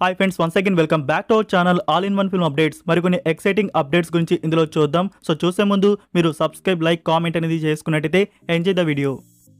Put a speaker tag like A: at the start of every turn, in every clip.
A: Hi friends, once again welcome back to our channel all in one film updates. మరికొన్ని exciting updates గురించి ఇందులో చూద్దాం. So చూసే ముందు మీరు సబ్స్క్రైబ్, లైక్, కామెంట్ అనేది చేసుకున్నట్టయితే enjoy the video.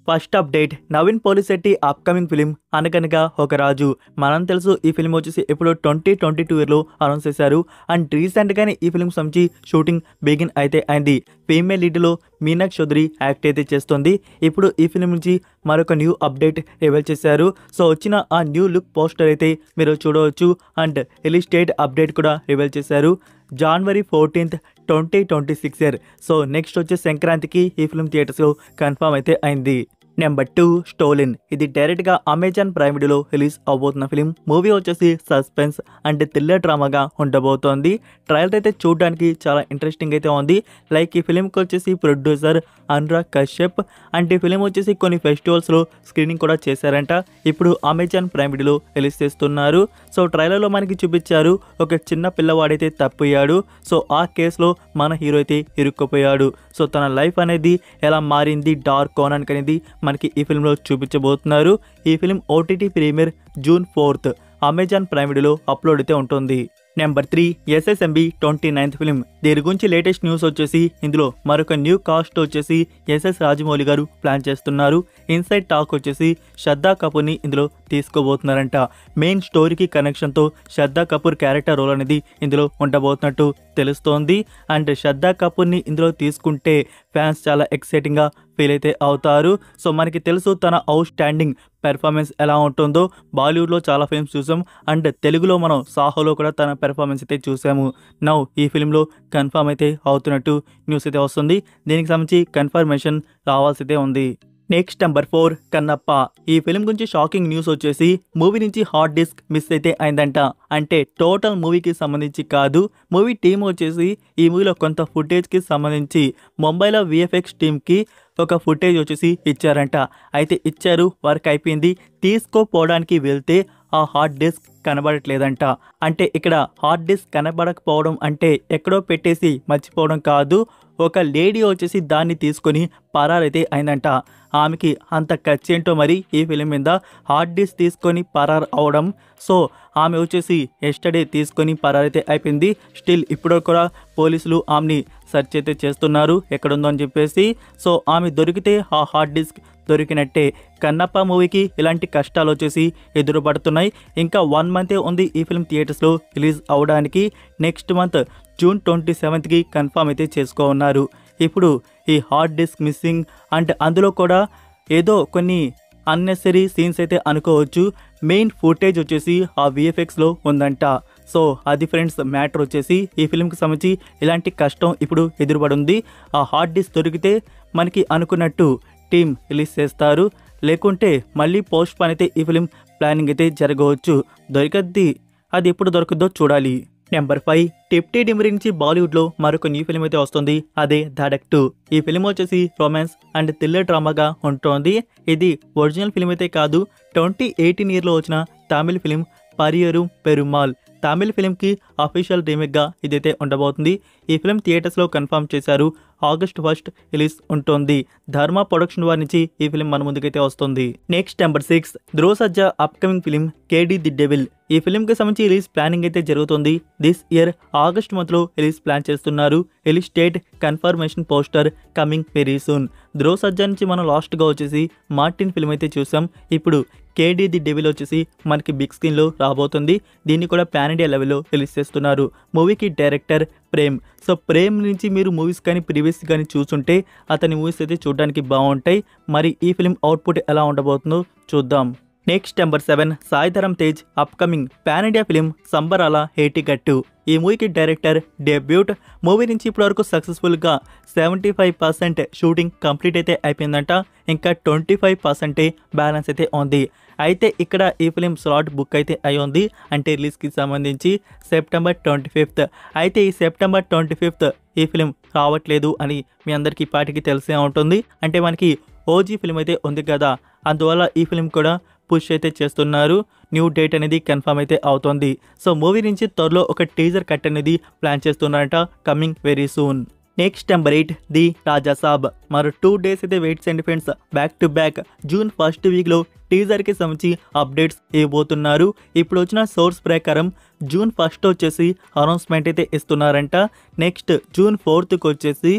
A: First update, Naveen Polishetty upcoming film Anaganaga Oka రాజు. మనం తెలుసు ఈ ఫిలిం వచ్చేసి ఎప్పుడో 2022 ఇయర్లో అనౌన్స్ చేశారు. అండ్ రీసెంట్గానే ఈ ఫిలిం సంబంధించి షూటింగ్ బిగిన్ అయితే అయింది. ఫీమేల్ లీడ్లో మీనాక్షి చౌదరి యాక్ట్ అయితే చేస్తుంది. ఇప్పుడు ఈ ఫిలిం నుంచి మరొక న్యూ అప్డేట్ రివీల్ చేశారు. సో వచ్చిన ఆ న్యూ లుక్ పోస్టర్ అయితే మీరు చూడవచ్చు. అండ్ రిలీజ్ డేట్ అప్డేట్ కూడా రివీల్ చేశారు. January 14th, 2026. సో నెక్స్ట్ వచ్చే సంక్రాంతికి ఈ ఫిల్మ్ థియేటర్స్లో కన్ఫర్మ్ అయితే అయింది. Number 2, stolen. ఇది డైరెక్ట్గా అమెజాన్ ప్రైమ్ వీడియోలో రిలీజ్ అవబోతున్న ఫిలిం. మూవీ వచ్చేసి సస్పెన్స్ అండ్ థ్రిల్లర్ డ్రామాగా ఉండబోతోంది. ట్రయల్ అయితే చూడడానికి చాలా ఇంట్రెస్టింగ్ అయితే ఉంది. లైక్ ఈ ఫిలింకి వచ్చేసి ప్రొడ్యూసర్ అనురాగ్ కశ్యప్. అండ్ ఈ ఫిలిం వచ్చేసి కొన్ని ఫెస్టివల్స్లో స్క్రీనింగ్ కూడా చేశారంట. ఇప్పుడు అమెజాన్ ప్రైమ్ వీడియోలో రిలీజ్ చేస్తున్నారు. సో ట్రైలర్లో మనకి చూపించారు, ఒక చిన్న పిల్లవాడైతే తప్పిపోయాడు. సో ఆ కేసులో మన హీరో అయితే ఇరుక్కుపోయాడు. సో తన లైఫ్ అనేది ఎలా మారింది డార్క్ కోనాన్ అనేది మనకి ఈ ఫిల్మ్లో చూపించబోతున్నారు. ఈ film OTT premiere June 4th Amazon Prime వీడియోలో అప్లోడ్ అయితే ఉంటుంది. Number 3, SSMB 29th film. దీని గురించి లేటెస్ట్ న్యూస్ వచ్చేసి ఇందులో మరొక న్యూ కాస్ట్ వచ్చేసి SS రాజమౌళి గారు ప్లాన్ చేస్తున్నారు. ఇన్సైడ్ టాక్ వచ్చేసి శ్రద్ధా కపూర్ని ఇందులో తీసుకోబోతున్నారంట. మెయిన్ స్టోరీకి కనెక్షన్తో శ్రద్ధా కపూర్ క్యారెక్టర్ రోల్ అనేది ఇందులో ఉండబోతున్నట్టు తెలుస్తోంది. అండ్ శ్రద్ధా కపూర్ని ఇందులో తీసుకుంటే ఫ్యాన్స్ చాలా ఎక్సైటింగ్గా ఫీల్ అయితే అవుతారు. సో మనకి తెలుసు తన అవుట్ స్టాండింగ్ పెర్ఫార్మెన్స్ ఎలా ఉంటుందో. బాలీవుడ్లో చాలా ఫిల్మ్స్ చూసాం. అండ్ తెలుగులో మనం సాహోలో కూడా తన పెర్ఫార్మెన్స్ అయితే చూసాము. నౌ ఈ ఫిలింలో కన్ఫర్మ్ అయితే అవుతున్నట్టు న్యూస్ అయితే వస్తుంది. దీనికి సంబంధించి కన్ఫర్మేషన్ రావాల్సి అయితే ఉంది. Next number 4, Kannappa. ఈ ఫిలిం గురించి షాకింగ్ న్యూస్ వచ్చేసి మూవీ నుంచి హార్డ్ డిస్క్ మిస్ అయితే అయిందంట. అంటే టోటల్ మూవీకి సంబంధించి కాదు, మూవీ టీమ్ వచ్చేసి ఈ మూవీలో కొంత ఫుటేజ్కి సంబంధించి ముంబైలో VFX టీమ్కి ఒక ఫుటేజ్ వచ్చేసి ఇచ్చారంట. అయితే ఇచ్చారు, వర్క్ అయిపోయింది, తీసుకోపోవడానికి వెళ్తే ఆ హార్డ్ డిస్క్ కనబడట్లేదంట. అంటే ఇక్కడ హార్డ్ డిస్క్ కనబడకపోవడం అంటే ఎక్కడో పెట్టేసి మర్చిపోవడం కాదు, ఒక లేడీ వచ్చేసి దాన్ని తీసుకొని పరారైతే అయిందంట. ఆమెకి అంత ఖర్చు ఏంటో మరి ఈ ఫిలిం మీద హార్డ్ డిస్క్ తీసుకొని పరారు అవడం. సో ఆమె వచ్చేసి ఎస్టర్డే తీసుకొని పరారైతే అయిపోయింది. స్టిల్ ఇప్పుడు కూడా పోలీసులు ఆమెని సెర్చ్ అయితే చేస్తున్నారు ఎక్కడుందో అని చెప్పేసి. సో ఆమె దొరికితే ఆ హార్డ్ డిస్క్ దొరికినట్టే. కన్నప్ప మూవీకి ఇలాంటి కష్టాలు వచ్చేసి ఎదురుపడుతున్నాయి. ఇంకా 1 month ఉంది ఈ ఫిల్మ్ థియేటర్స్లో రిలీజ్ అవడానికి. Next month June 27th confirm అయితే చేసుకోన్నారు. ఇప్పుడు ఈ హార్డ్ డిస్క్ మిస్సింగ్ అండ్ అందులో కూడా ఏదో కొన్ని అన్నెసరీ సీన్స్ అయితే అనుకోవచ్చు. మెయిన్ ఫుటేజ్ వచ్చేసి ఆ VFXలో ఉందంట. సో అది ఫ్రెండ్స్ మ్యాటర్ వచ్చేసి ఈ ఫిల్మ్కి సంబంధించి ఇలాంటి కష్టం ఇప్పుడు ఎదురుపడుంది. ఆ హార్డ్ డిస్క్ దొరికితే మనకి అనుకున్నట్టు టీం రిలీజ్ చేస్తారు, లేకుంటే మళ్ళీ పోస్ట్ పోన్ అయితే ఈ ఫిలిం ప్లానింగ్ అయితే జరగవచ్చు. దొరికద్ది, అది ఎప్పుడు దొరుకుద్దో చూడాలి. నెంబర్ 5, టిప్టీ డిమ్రీ నుంచి బాలీవుడ్లో మరొక న్యూ ఫిలిం అయితే వస్తుంది. అదే ధడక్ 2. ఈ ఫిలిం వచ్చేసి రొమాన్స్ అండ్ థ్రిల్లర్ డ్రామాగా ఉంటుంది. ఇది ఒరిజినల్ ఫిలిం అయితే కాదు, 2018 ఇయర్లో వచ్చిన తమిళ్ ఫిలిం పరియరు పెరుమాల్. తమిళ్ ఫిలింకి అఫీషియల్ రీమేక్గా ఇదైతే ఉండబోతుంది. ఈ ఫిలిం థియేటర్స్లో కన్ఫర్మ్ చేశారు. August 1st రిలీజ్ ఉంటుంది. ధర్మ ప్రొడక్షన్ వారి నుంచి ఈ ఫిలిం మన ముందుకైతే వస్తుంది. Next number 6, Dhruva Sarja upcoming film KD the devil. ఈ ఫిలింకి సంబంధించి రిలీజ్ ప్లానింగ్ అయితే జరుగుతుంది. దిస్ ఇయర్ ఆగస్ట్ మంత్లో రిలీజ్ ప్లాన్ చేస్తున్నారు. Release date confirmation poster coming very soon. Dhruva Sarja నుంచి మనం లాస్ట్గా వచ్చేసి మార్టిన్ ఫిలిం అయితే చూసాం. ఇప్పుడు కేడీ ది డెవిల్ వచ్చేసి మనకి బిగ్ స్క్రీన్లో రాబోతుంది. దీన్ని కూడా పాన్ ఇండియా లెవెల్లో రిలీజ్ చేస్తున్నారు. మూవీకి డైరెక్టర్ ప్రేమ్. సో ప్రేమ్ నుంచి మీరు మూవీస్ కానీ ప్రీవియస్ కానీ చూస్తుంటే అతని మూవీస్ అయితే చూడడానికి బాగుంటాయి. మరి ఈ ఫిలిం అవుట్పుట్ ఎలా ఉండబోతుందో చూద్దాం. Next number 7, Sai Dharam Tej upcoming pan India film సంబరాల హేటిగట్టు. ఈ మూవీకి డైరెక్టర్ డెబ్యూట్. మూవీ నుంచి ఇప్పటివరకు సక్సెస్ఫుల్గా 75% షూటింగ్ కంప్లీట్ అయితే అయిపోయిందంట. ఇంకా 25% బ్యాలెన్స్ అయితే ఉంది. అయితే ఇక్కడ ఈ ఫిలిం స్లాట్ బుక్ అయితే అయి ఉంది, అంటే రిలీజ్కి సంబంధించి September 25th. అయితే ఈ September 25th ఈ ఫిలిం రావట్లేదు అని మీ అందరికీ పాటికి తెలిసే ఉంటుంది. అంటే మనకి ఓజీ ఫిలిం అయితే ఉంది కదా, అందువల్ల ఈ ఫిలిం కూడా పుష్ అయితే చేస్తున్నారు. న్యూ డేట్ అనేది కన్ఫర్మ్ అయితే అవుతుంది. సో మూవీ నుంచి త్వరలో ఒక టీజర్ కట్ అనేది ప్లాన్ చేస్తున్నారట, coming very soon. Next number 8 the Raja Saab. మరో 2 days అయితే వెయిట్ చేయండి friends. Back to back June first వీక్లో టీజర్కి సంబంధించి అప్డేట్స్ ఇవ్వబోతున్నారు. ఇప్పుడు వచ్చిన సోర్స్ ప్రకారం జూన్ ఫస్ట్ వచ్చేసి అనౌన్స్మెంట్ అయితే ఇస్తున్నారంట. నెక్స్ట్ జూన్ 4th వచ్చేసి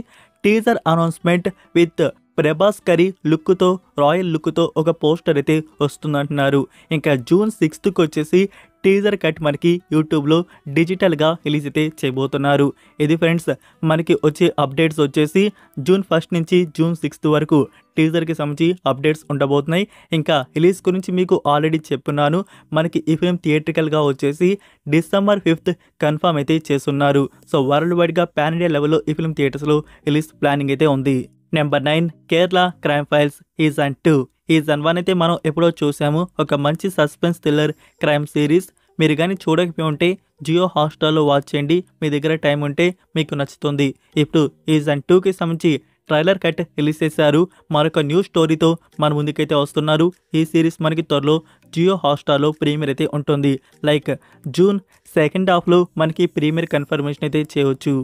A: టీజర్ అనౌన్స్మెంట్ విత్ ప్రభాస్ కరీ లుక్తో రాయల్ లుక్తో ఒక పోస్టర్ అయితే వస్తుందంటున్నారు. ఇంకా జూన్ 6th వచ్చేసి టీజర్ కట్ మనకి యూట్యూబ్లో డిజిటల్గా రిలీజ్ అయితే చేయబోతున్నారు. ఇది ఫ్రెండ్స్ మనకి వచ్చే అప్డేట్స్ వచ్చేసి జూన్ 1 నుంచి జూన్ 6 వరకు టీజర్కి సంబంధించి అప్డేట్స్ ఉండబోతున్నాయి. ఇంకా రిలీజ్ గురించి మీకు ఆల్రెడీ చెప్పున్నాను. మనకి ఈ ఫిల్మ్ థియేట్రికల్గా వచ్చేసి December 5th కన్ఫర్మ్ అయితే చేస్తున్నారు. సో వరల్డ్ వైడ్గా పాన్ ఇండియా లెవెల్లో ఈ ఫిల్మ్ థియేటర్స్లో రిలీజ్ ప్లానింగ్ అయితే ఉంది. Number 9 Kerala crime files season 2. Season 1 అయితే మనం ఎప్పుడో చూసాము. ఒక మంచి సస్పెన్స్ థ్రిల్లర్ క్రైమ్ సిరీస్. మీరు కానీ చూడకపోయి ఉంటే జియో హాట్‌స్టార్లో వాచ్ చేయండి. మీ దగ్గర టైం ఉంటే మీకు నచ్చుతుంది. ఇప్పుడు సీజన్ 2కి సంబంధించి ట్రైలర్ కట్ రిలీజ్ చేశారు. మరొక న్యూ స్టోరీతో మన ముందుకైతే వస్తున్నారు. ఈ సిరీస్ మనకి త్వరలో జియో హాట్‌స్టార్లో ప్రీమియర్ అయితే ఉంటుంది. లైక్ జూన్ 2nd హాఫ్లో మనకి ప్రీమియర్ కన్ఫర్మేషన్ అయితే చేయవచ్చు.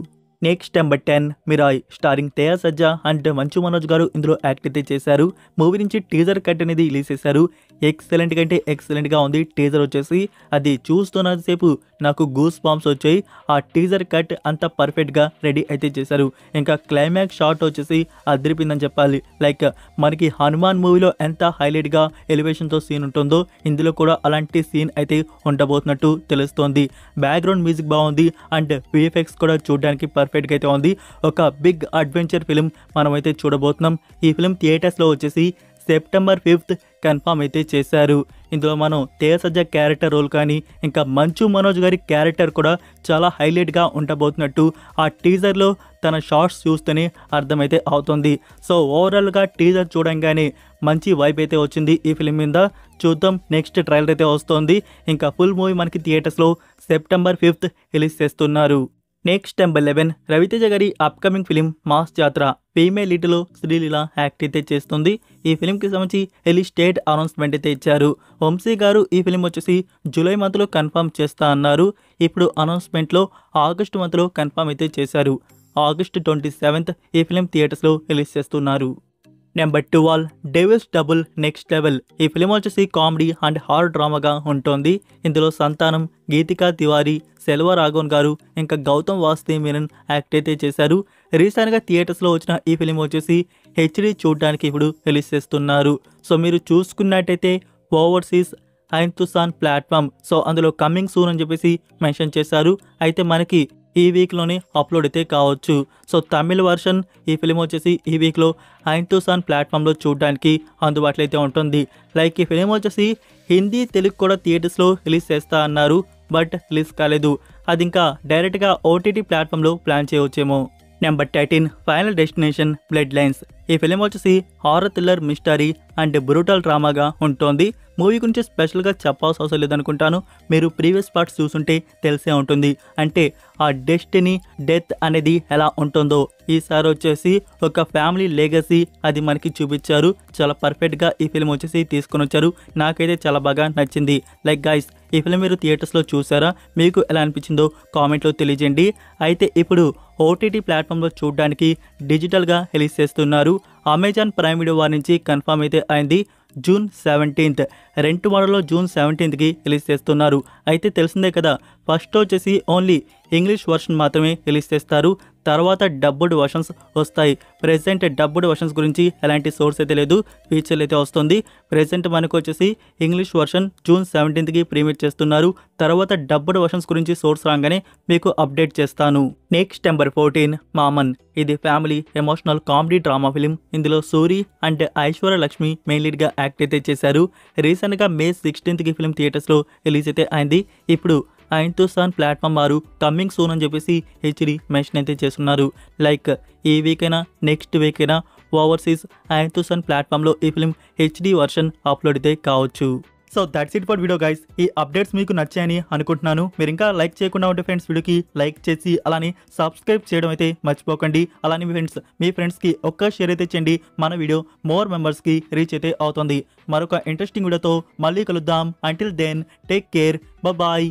A: Next number 10 Mirai starring Teja Sajja and Manchu Manoj గారు ఇందులో యాక్ట్ అయితే చేశారు. మూవీ నుంచి టీజర్ కట్ అనేది రిలీజ్ చేశారు. ఎక్సలెంట్ కంటే ఎక్సలెంట్గా ఉంది టీజర్ వచ్చేసి. అది చూస్తున్నంతసేపు నాకు గూస్ బాంబ్స్ వచ్చాయి. ఆ టీజర్ కట్ అంతా పర్ఫెక్ట్గా రెడీ అయితే చేశారు. ఇంకా క్లైమాక్స్ షాట్ వచ్చేసి అదిరిపోయిందని చెప్పాలి. లైక్ మనకి హనుమాన్ మూవీలో ఎంత హైలైట్గా ఎలివేషన్తో సీన్ ఉంటుందో ఇందులో కూడా అలాంటి సీన్ అయితే ఉండబోతున్నట్టు తెలుస్తోంది. బ్యాక్గ్రౌండ్ మ్యూజిక్ బాగుంది అండ్ విఎఫ్ఎక్స్ కూడా చూడడానికి పర్ఫెక్ట్గా అయితే ఉంది. ఒక బిగ్ అడ్వెంచర్ ఫిలిం మనమైతే చూడబోతున్నాం. ఈ ఫిలిం థియేటర్స్లో వచ్చేసి September 5th కన్ఫర్మ్ అయితే చేశారు. ఇందులో మనం తేజ సజ్జా క్యారెక్టర్ రోల్ కానీ ఇంకా మంచు మనోజ్ గారి క్యారెక్టర్ కూడా చాలా హైలైట్గా ఉండబోతున్నట్టు ఆ టీజర్లో తన షార్ట్స్ చూస్తేనే అర్థమైతే అవుతుంది. సో ఓవరాల్గా టీజర్ చూడంగానే మంచి వైబ్ అయితే వచ్చింది ఈ ఫిలిం మీద. చూద్దాం నెక్స్ట్ ట్రైలర్ అయితే వస్తుంది. ఇంకా ఫుల్ మూవీ మనకి థియేటర్స్లో September 5th రిలీజ్ చేస్తున్నారు. నెక్స్ట్ నెంబర్ 11 రవితేజ గారి upcoming film mass Jathara. Female లీడ్లో శ్రీలీల యాక్ట్ అయితే చేస్తుంది. ఈ ఫిలింకి సంబంధించి రిలీజ్ డేట్ అనౌన్స్మెంట్ అయితే ఇచ్చారు. వంశీ గారు ఈ ఫిలిం వచ్చేసి జూలై మంత్లో కన్ఫర్మ్ చేస్తా అన్నారు. ఇప్పుడు అనౌన్స్మెంట్లో ఆగస్ట్ మంత్లో కన్ఫర్మ్ అయితే చేశారు. August 27th ఈ ఫిలిం థియేటర్స్లో రిలీజ్ చేస్తున్నారు. Number 12 devils double next level. ఈ ఫిలిం వచ్చేసి కామెడీ అండ్ హారర్ డ్రామాగా ఉంటుంది. ఇందులో సంతానం, గీతికా తివారీ, సెల్వా రాఘవన్ గారు ఇంకా గౌతమ్ వాసుదేవ్ మీనన్ యాక్ట్ అయితే చేశారు. రీసెంట్గా థియేటర్స్లో వచ్చిన ఈ ఫిలిం వచ్చేసి హెచ్డి చూడడానికి ఇప్పుడు రిలీజ్ చేస్తున్నారు. సో మీరు చూసుకున్నట్టయితే ఓవర్సీస్ ఐన్తుసాన్ ప్లాట్ఫామ్ సో అందులో కమింగ్ సూన్ అని చెప్పేసి మెన్షన్ చేశారు. అయితే మనకి ఈ వీక్లోనే అప్లోడ్ అయితే కావచ్చు. సో తమిళ వర్షన్ ఈ ఫిలిం వచ్చేసి ఈ వీక్లో ఐన్తుసాన్ ప్లాట్ఫామ్లో చూడడానికి అందుబాటులో అయితే ఉంటుంది. లైక్ ఈ ఫిలిం వచ్చేసి హిందీ, తెలుగు కూడా థియేటర్స్లో రిలీజ్ చేస్తా అన్నారు. బట్ రిలీజ్ కాలేదు. అది ఇంకా డైరెక్ట్గా ఓటీటీ ప్లాట్ఫామ్లో ప్లాన్ చేయవచ్చేమో. Number 13 final destination blood lines. ఈ ఫిలిం వచ్చేసి horror thriller mystery and brutal డ్రామాగా ఉంటుంది. మూవీ గురించి స్పెషల్గా చెప్పాల్సిన అవసరం లేదనుకుంటాను. మీరు ప్రీవియస్ పార్ట్స్ చూసుంటే తెలిసే ఉంటుంది. అంటే ఆ డెస్టినీ డెత్ అనేది ఎలా ఉంటుందో ఈసారి వచ్చేసి ఒక ఫ్యామిలీ లెగసీ అది మనకి చూపించారు. చాలా పర్ఫెక్ట్గా ఈ ఫిలిం వచ్చేసి తీసుకొని వచ్చారు. నాకైతే చాలా బాగా నచ్చింది. లైక్ గైస్ ఈ ఫిలిం మీరు థియేటర్స్లో చూసారా? మీకు ఎలా అనిపించిందో కామెంట్లో తెలియజేయండి. అయితే ఇప్పుడు ఓటీటీ ప్లాట్ఫామ్లో చూడడానికి డిజిటల్గా రిలీజ్ చేస్తున్నారు. అమెజాన్ ప్రైమ్ వీడియో వారి నుంచి కన్ఫర్మ్ అయితే అయింది. June 17th రెంట్ మోడల్లో June 17th రిలీజ్ చేస్తున్నారు. అయితే తెలిసిందే కదా, ఫస్ట్ వచ్చేసి ఓన్లీ ఇంగ్లీష్ వర్షన్ మాత్రమే రిలీజ్ చేస్తారు. తర్వాత డబ్బుడ్ వర్షన్స్ వస్తాయి. ప్రెజెంట్ డబ్బుడ్ వర్షన్స్ గురించి ఎలాంటి సోర్స్ అయితే లేదు, ఫీచర్లు అయితే వస్తుంది. ప్రెజెంట్ మనకు వచ్చేసి English version June 17th premier చేస్తున్నారు. తర్వాత డబ్బుడ్ వర్షన్స్ గురించి సోర్స్ రాగానే మీకు అప్డేట్ చేస్తాను. Next number 14 Maaman. ఇది family emotional comedy drama film. ఇందులో సూరి అండ్ ఐశ్వర్య లక్ష్మి మెయిన్ లీడ్గా యాక్ట్ అయితే చేశారు. రీసెంట్గా May 16th ఫిలిం థియేటర్స్లో రిలీజ్ అయితే అయింది. ఇప్పుడు ఐన్తుసాన్ ప్లాట్ఫామ్ వారు కమింగ్ సూన్ అని చెప్పేసి హెచ్డి మెన్షన్ అయితే చేస్తున్నారు. లైక్ ఈ వీక్ అయినా నెక్స్ట్ వీక్ అయినా ఓవర్సీస్ ఐన్తుసాన్ ప్లాట్ఫామ్లో ఈ ఫిలిం హెచ్డి వర్షన్ అప్లోడ్ అయితే కావచ్చు. So that's it for video guys. ఈ అప్డేట్స్ మీకు నచ్చాయని అనుకుంటున్నాను. మీరు ఇంకా లైక్ చేయకుండా ఉంటే ఫ్రెండ్స్ వీడియోకి లైక్ చేసి అలానే సబ్స్క్రైబ్ చేయడం అయితే మర్చిపోకండి. అలానే మీ ఫ్రెండ్స్కి ఒక్క షేర్ అయితే చేయండి. మన వీడియో మోర్ మెంబర్స్కి రీచ్ అయితే అవుతుంది. మరొక ఇంట్రెస్టింగ్ వీడియోతో మళ్ళీ కలుద్దాం. Until then take care, bye.